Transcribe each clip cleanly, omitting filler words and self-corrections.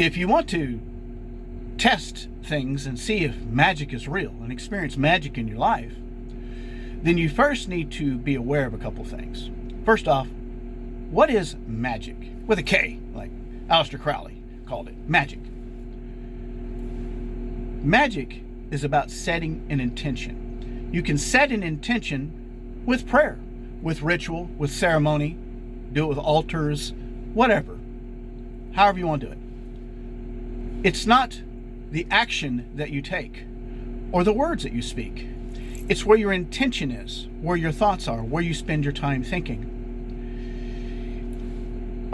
If you want to test things and see if magic is real and experience magic in your life, then you first need to be aware of a couple things. First off, what is magic? With a K, like Aleister Crowley called it, magic. Magic is about setting an intention. You can set an intention with prayer, with ritual, with ceremony, do it with altars, whatever. However you want to do it. It's not the action that you take or the words that you speak. It's where your intention is, where your thoughts are, where you spend your time thinking.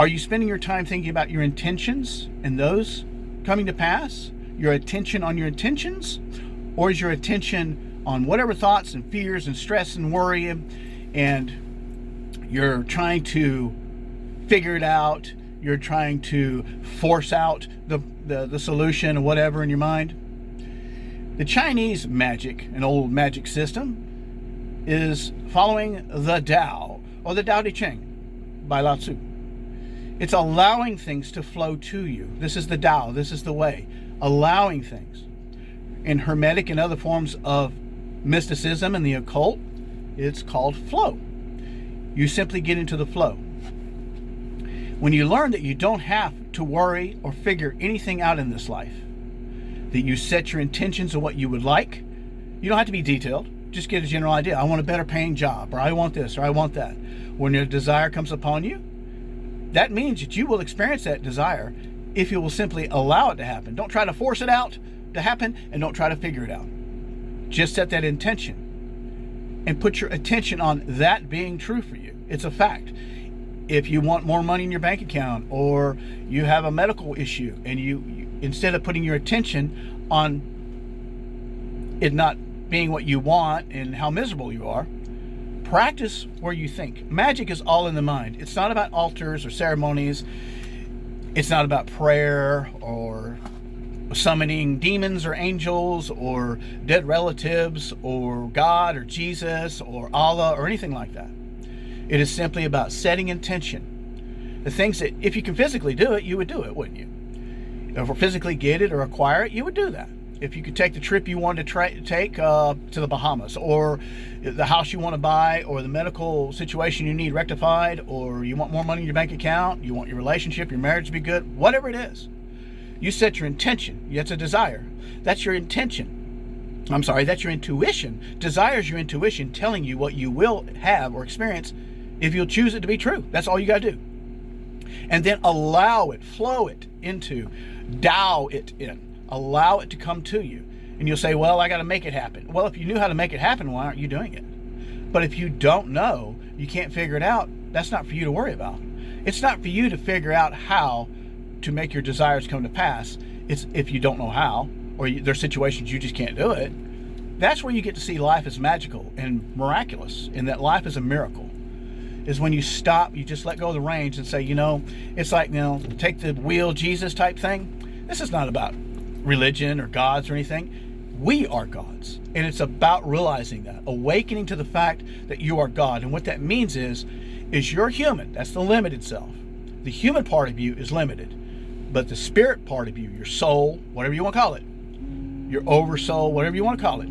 Are you spending your time thinking about your intentions and those coming to pass? Your attention on your intentions? Or is your attention on whatever thoughts and fears and stress and worry, and you're trying to figure it out? You're trying to force out the solution or whatever in your mind? The Chinese magic, an old magic system, is following the Tao, or the Tao Te Ching by Lao Tzu. It's allowing things to flow to you. This is the Tao, this is the way. Allowing things. In Hermetic and other forms of mysticism and the occult, it's called flow. You simply get into the flow. When you learn that you don't have to worry or figure anything out in this life, that you set your intentions of what you would like, you don't have to be detailed. Just get a general idea. I want a better paying job, or I want this, or I want that. When your desire comes upon you, that means that you will experience that desire if you will simply allow it to happen. Don't try to force it out to happen, and don't try to figure it out. Just set that intention and put your attention on that being true for you. It's a fact. If you want more money in your bank account, or you have a medical issue, and you instead of putting your attention on it not being what you want and how miserable you are, practice where you think. Magic is all in the mind. It's not about altars or ceremonies. It's not about prayer or summoning demons or angels or dead relatives or God or Jesus or Allah or anything like that. It is simply about setting intention. The things that, if you can physically do it, you would do it, wouldn't you? If physically get it or acquire it, you would do that. If you could take the trip you wanted to take to the Bahamas, or the house you want to buy, or the medical situation you need rectified, or you want more money in your bank account, you want your relationship, your marriage to be good, whatever it is, you set your intention. That's a desire. That's your intention. That's your intuition. Desire is your intuition telling you what you will have or experience if you'll choose it to be true. That's all you got to do. And then allow it, flow it into, Tao it in. Allow it to come to you. And you'll say, well, I got to make it happen. Well, if you knew how to make it happen, why aren't you doing it? But if you don't know, you can't figure it out, that's not for you to worry about. It's not for you to figure out how to make your desires come to pass. It's if you don't know how, or there's situations you just can't do it. That's where you get to see life as magical and miraculous, and that life is a miracle. Is when you stop, you just let go of the reins and say, it's like, take the wheel Jesus type thing. This is not about religion or gods or anything. We are gods. And it's about realizing that, awakening to the fact that you are God. And what that means is you're human. That's the limited self. The human part of you is limited. But the spirit part of you, your soul, whatever you want to call it, your oversoul, whatever you want to call it,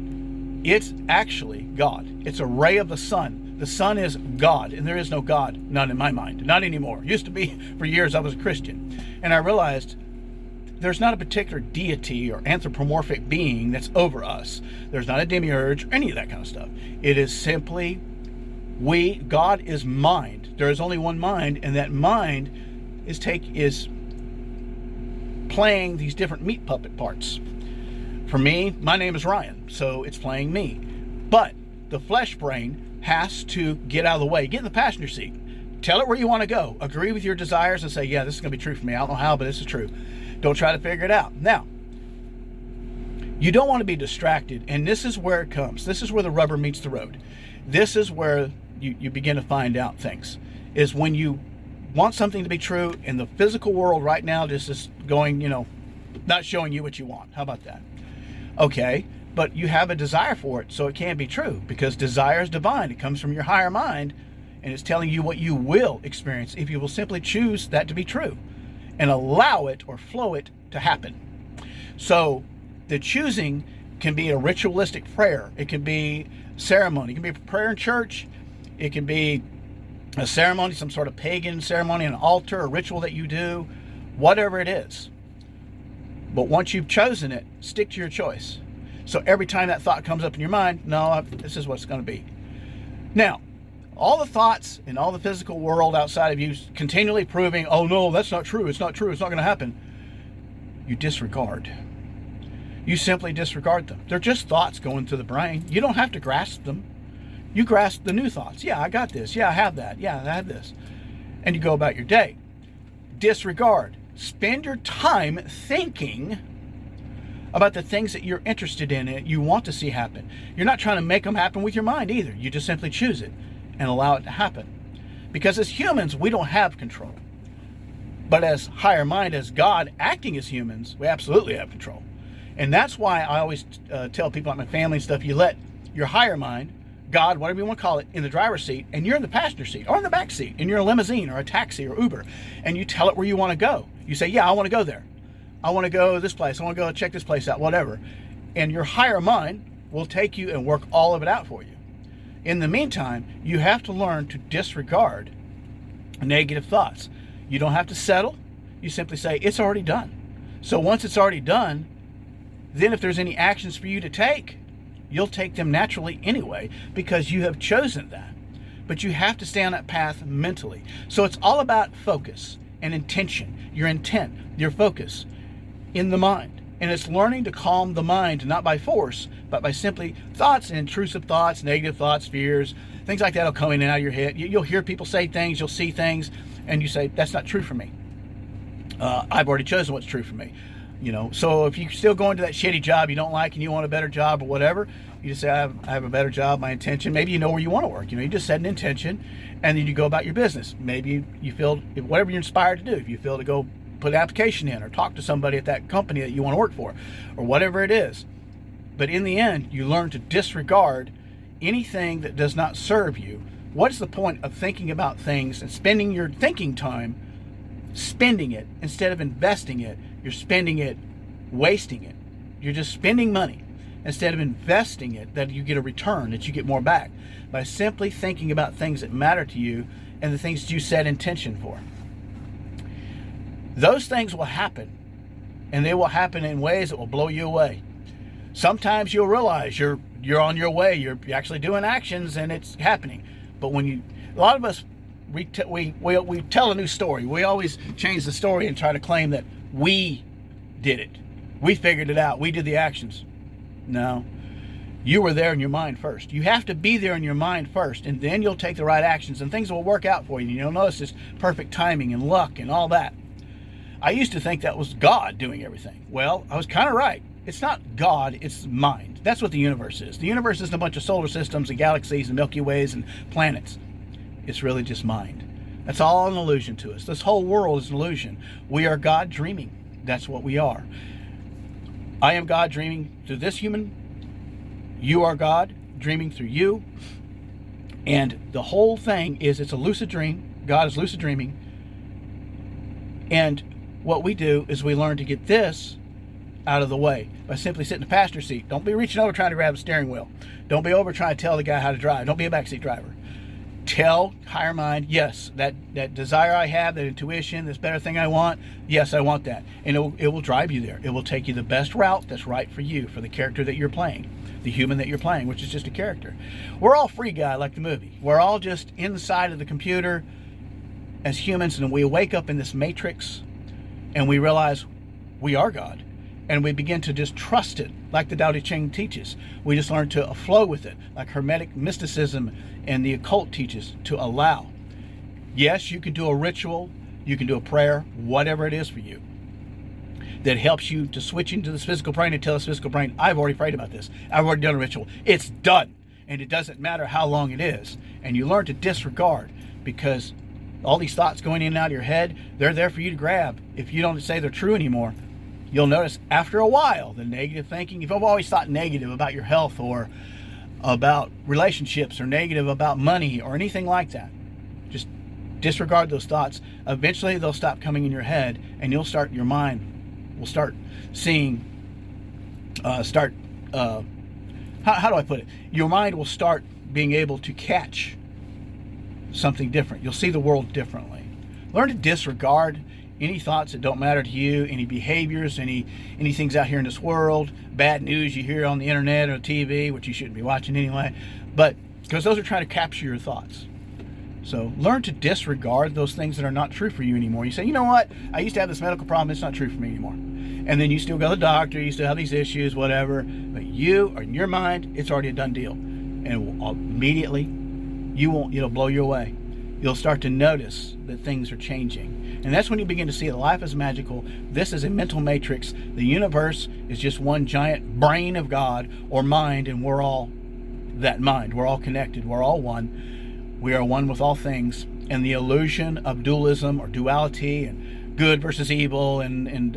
it's actually God. It's a ray of the sun. The sun is God, and there is no God, not in my mind, not anymore. Used to be for years. I was a Christian, and I realized there's not a particular deity or anthropomorphic being that's over us. There's not a demiurge or any of that kind of stuff. It is simply God is mind. There is only one mind, and that mind is playing these different meat puppet parts. For me, my name is Ryan, so it's playing me. But the flesh brain has to get out of the way. Get in the passenger seat. Tell it where you want to go. Agree with your desires and say, yeah, this is going to be true for me. I don't know how, but this is true. Don't try to figure it out. Now, you don't want to be distracted, and this is where it comes. This is where the rubber meets the road. This is where you begin to find out things, is when you want something to be true, and the physical world right now just is going, not showing you what you want. How about that? Okay, but you have a desire for it, so it can't be true, because desire is divine. It comes from your higher mind, and it's telling you what you will experience if you will simply choose that to be true and allow it or flow it to happen. So the choosing can be a ritualistic prayer. It can be ceremony. It can be a prayer in church. It can be a ceremony, some sort of pagan ceremony, an altar, a ritual that you do, whatever it is. But once you've chosen it, stick to your choice. So every time that thought comes up in your mind, no, this is what it's going to be. Now, all the thoughts in all the physical world outside of you continually proving, oh no, that's not true, it's not true, it's not going to happen. You disregard. You simply disregard them. They're just thoughts going through the brain. You don't have to grasp them. You grasp the new thoughts. Yeah, I got this. Yeah, I have that. Yeah, I have this. And you go about your day. Disregard. Spend your time thinking about the things that you're interested in and you want to see happen. You're not trying to make them happen with your mind either. You just simply choose it and allow it to happen. Because as humans, we don't have control. But as higher mind, as God acting as humans, we absolutely have control. And that's why I always tell people like my family and stuff, you let your higher mind, God, whatever you want to call it, in the driver's seat, and you're in the passenger seat or in the back seat, and you're in a limousine or a taxi or Uber, and you tell it where you want to go. You say, yeah, I want to go there. I want to go to this place. I want to go check this place out, whatever. And your higher mind will take you and work all of it out for you. In the meantime, you have to learn to disregard negative thoughts. You don't have to settle. You simply say, it's already done. So once it's already done, then if there's any actions for you to take, you'll take them naturally anyway because you have chosen that. But you have to stay on that path mentally. So it's all about focus and intention, your intent, your focus in the mind. And it's learning to calm the mind, not by force, but by simply thoughts, intrusive thoughts, negative thoughts, fears, things like that will come in and out of your head. You'll hear people say things, you'll see things, and you say, that's not true for me. I've already chosen what's true for me. You know, so if you're still going to that shitty job you don't like and you want a better job or whatever, you just say, I have a better job, my intention. Maybe you know where you want to work. You know, you just set an intention and then you go about your business. Maybe you feel, whatever you're inspired to do, if you feel to go put an application in or talk to somebody at that company that you want to work for or whatever it is. But in the end, you learn to disregard anything that does not serve you. What's the point of thinking about things and spending your thinking time spending it instead of investing it? You're spending it, wasting it. You're just spending money instead of investing it that you get a return, that you get more back by simply thinking about things that matter to you and the things that you set intention for. Those things will happen, and they will happen in ways that will blow you away. Sometimes you'll realize you're on your way, you're actually doing actions and it's happening. But when a lot of us, we tell a new story. We always change the story and try to claim that we did it. We figured it out. We did the actions. No. You were there in your mind first. You have to be there in your mind first, and then you'll take the right actions, and things will work out for you. And you'll notice this perfect timing and luck and all that. I used to think that was God doing everything. Well, I was kind of right. It's not God, it's mind. That's what the universe is. The universe isn't a bunch of solar systems and galaxies and Milky Ways and planets. It's really just mind. That's all an illusion to us. This whole world is an illusion. We are God dreaming. That's what we are. I am God dreaming through this human. You are God dreaming through you. And the whole thing is, it's a lucid dream. God is lucid dreaming. And what we do is we learn to get this out of the way by simply sitting in the passenger seat. Don't be reaching over trying to grab a steering wheel. Don't be over trying to tell the guy how to drive. Don't be a backseat driver. Tell higher mind, yes, that desire I have, that intuition, this better thing I want, yes, I want that. And it will drive you there. It will take you the best route that's right for you, for the character that you're playing, the human that you're playing, which is just a character. We're all free guy, like the movie. We're all just inside of the computer as humans, and we wake up in this matrix and we realize we are God. And we begin to just trust it, like the Tao Te Ching teaches. We just learn to flow with it, like Hermetic mysticism and the occult teaches, to allow. Yes, you can do a ritual, you can do a prayer, whatever it is for you, that helps you to switch into this physical brain and tell this physical brain, I've already prayed about this. I've already done a ritual. It's done. And it doesn't matter how long it is. And you learn to disregard, because all these thoughts going in and out of your head, they're there for you to grab. If you don't say they're true anymore, you'll notice after a while, the negative thinking, if you've always thought negative about your health or about relationships or negative about money or anything like that, just disregard those thoughts. Eventually they'll stop coming in your head and you'll start your mind will start seeing, how do I put it? Your mind will start being able to catch something different. You'll see the world differently. Learn to disregard any thoughts that don't matter to you, any behaviors, any things out here in this world, bad news you hear on the internet or TV, which you shouldn't be watching anyway, but because those are trying to capture your thoughts. So learn to disregard those things that are not true for you anymore. You say, you know what? I used to have this medical problem. It's not true for me anymore. And then you still go to the doctor. You still have these issues, whatever. But you, or in your mind, it's already a done deal. And immediately, it'll blow you away. You'll start to notice that things are changing. And that's when you begin to see that life is magical. This is a mental matrix. The universe is just one giant brain of God or mind, and we're all that mind. We're all connected. We're all one. We are one with all things. And the illusion of dualism or duality and good versus evil and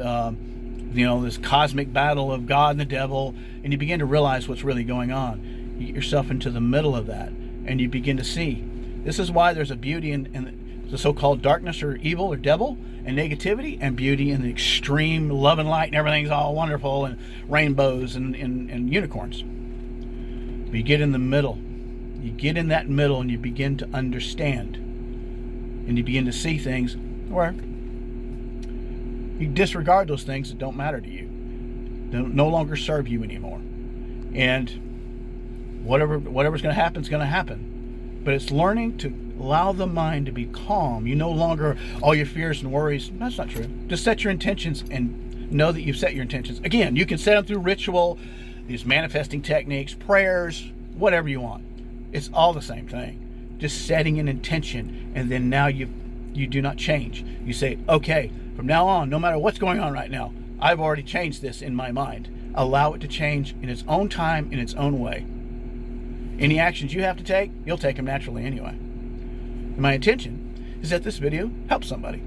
this cosmic battle of God and the devil, and you begin to realize what's really going on. You get yourself into the middle of that, and you begin to see. This is why there's a beauty in the so-called darkness or evil or devil and negativity, and beauty in the extreme love and light, and everything's all wonderful and rainbows and unicorns. But you get in the middle. You get in that middle and you begin to understand. And you begin to see things where you disregard those things that don't matter to you. They no longer serve you anymore. And whatever's going to happen is going to happen. But it's learning to allow the mind to be calm. You no longer, all your fears and worries. That's not true. Just set your intentions and know that you've set your intentions. Again, you can set them through ritual, these manifesting techniques, prayers, whatever you want. It's all the same thing. Just setting an intention, and then now you do not change. You say, okay, from now on, no matter what's going on right now, I've already changed this in my mind. Allow it to change in its own time, in its own way. Any actions you have to take, you'll take them naturally anyway. And my intention is that this video helps somebody.